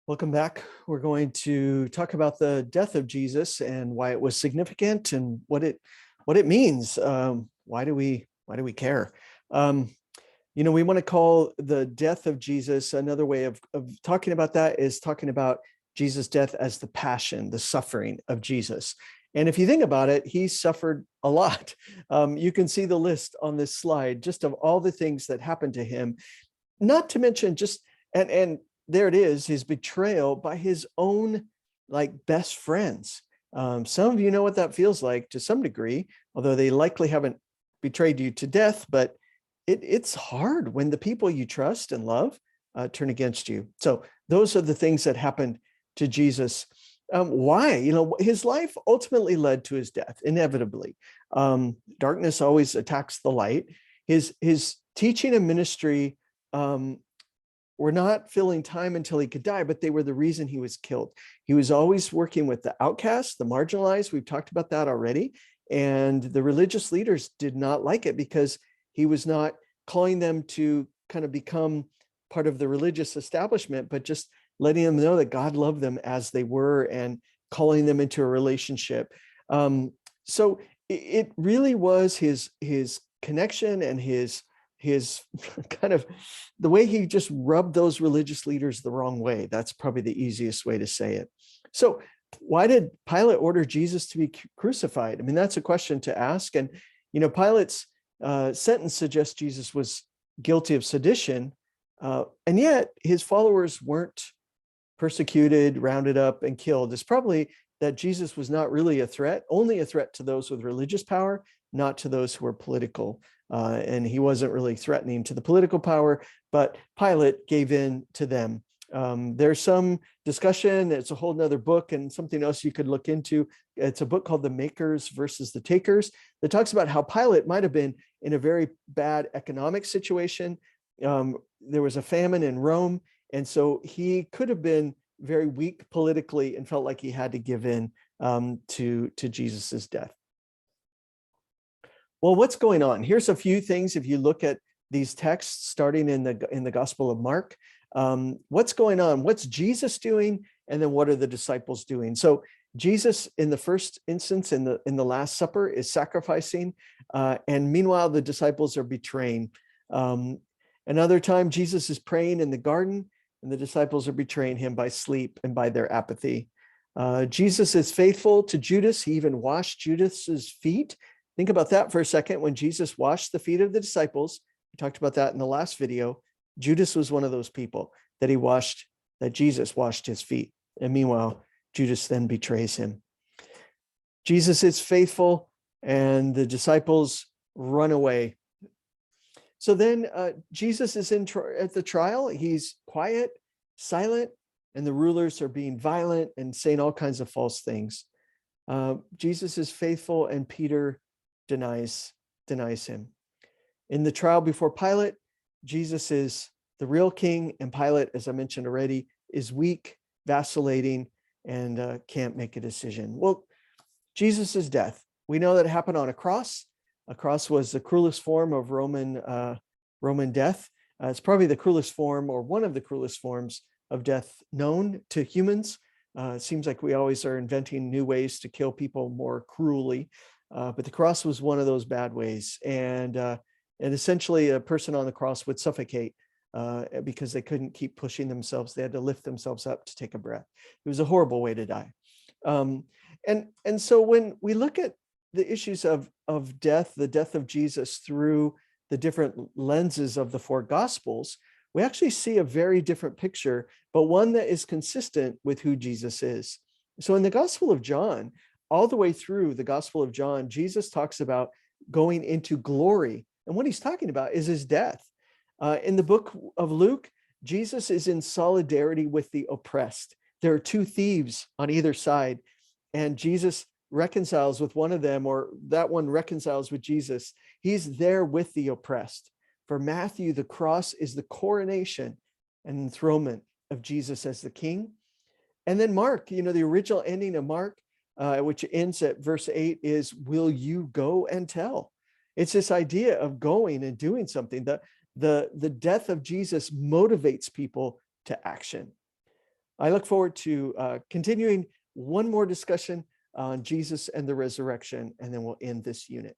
Welcome back. We're going to talk about the death of Jesus and why it was significant and what it means. Why do we care? Um, we want to call the death of Jesus. Another way of talking about that is talking about Jesus' death as the passion, the suffering of Jesus. And if you think about it, he suffered a lot. You can see the list on this slide, just of all the things that happened to him. Not to mention just and there it is, his betrayal by his own best friends. Some of you know what that feels like to some degree, although they likely haven't betrayed you to death. But it's hard when the people you trust and love turn against you. So those are the things that happened to Jesus. Why? His life ultimately led to his death, inevitably. Darkness always attacks the light. His teaching and ministry were not filling time until he could die, but they were the reason he was killed. He was always working with the outcasts, the marginalized. We've talked about that already. And the religious leaders did not like it because he was not calling them to kind of become part of the religious establishment, but just letting them know that God loved them as they were and calling them into a relationship. So it really was his connection and his kind of the way he just rubbed those religious leaders the wrong way. That's probably the easiest way to say it. So why did Pilate order Jesus to be crucified? I mean, that's a question to ask. And, Pilate's sentence suggests Jesus was guilty of sedition. And yet his followers weren't persecuted, rounded up, and killed. It's probably that Jesus was not really a threat, only a threat to those with religious power, not to those who were political. And he wasn't really threatening to the political power, but Pilate gave in to them. There's some discussion. It's a whole nother book and something else you could look into. It's a book called The Makers versus the Takers that talks about how Pilate might have been in a very bad economic situation. There was a famine in Rome, and so he could have been very weak politically and felt like he had to give in to Jesus's death. Well, what's going on? Here's a few things. If you look at these texts starting in the Gospel of Mark, what's going on? What's Jesus doing? And then what are the disciples doing? So Jesus, in the first instance, in the Last Supper, is sacrificing, and meanwhile the disciples are betraying. Another time, Jesus is praying in the garden, and the disciples are betraying him by sleep and by their apathy. Jesus is faithful to Judas. He even washed Judas's feet. Think about that for a second. When Jesus washed the feet of the disciples, we talked about that in the last video, Judas was one of those people that Jesus washed his feet. And meanwhile, Judas then betrays him. Jesus is faithful, and the disciples run away. So then Jesus is at the trial. He's quiet, silent, and the rulers are being violent and saying all kinds of false things. Jesus is faithful, and Peter denies him. In the trial before Pilate, Jesus is the real king, and Pilate, as I mentioned already, is weak, vacillating, and can't make a decision. Well, Jesus's death, we know that it happened on a cross. A cross was the cruelest form of Roman death. It's probably the cruelest form, or one of the cruelest forms of death known to humans. It seems like we always are inventing new ways to kill people more cruelly. But the cross was one of those bad ways. And essentially a person on the cross would suffocate because they couldn't keep pushing themselves. They had to lift themselves up to take a breath. It was a horrible way to die. And so when we look at the issues of death, the death of Jesus through the different lenses of the four Gospels, we actually see a very different picture, but one that is consistent with who Jesus is. So in the Gospel of John, all the way through the Gospel of John, Jesus talks about going into glory. And what he's talking about is his death. In the book of Luke, Jesus is in solidarity with the oppressed. There are two thieves on either side, and Jesus reconciles with one of them, or that one reconciles with Jesus. He's there with the oppressed. For Matthew, the cross is the coronation and enthronement of Jesus as the king. And then Mark, the original ending of Mark, which ends at verse 8, is, will you go and tell? It's this idea of going and doing something. The death of Jesus motivates people to action. I look forward to continuing one more discussion on Jesus and the resurrection, and then we'll end this unit.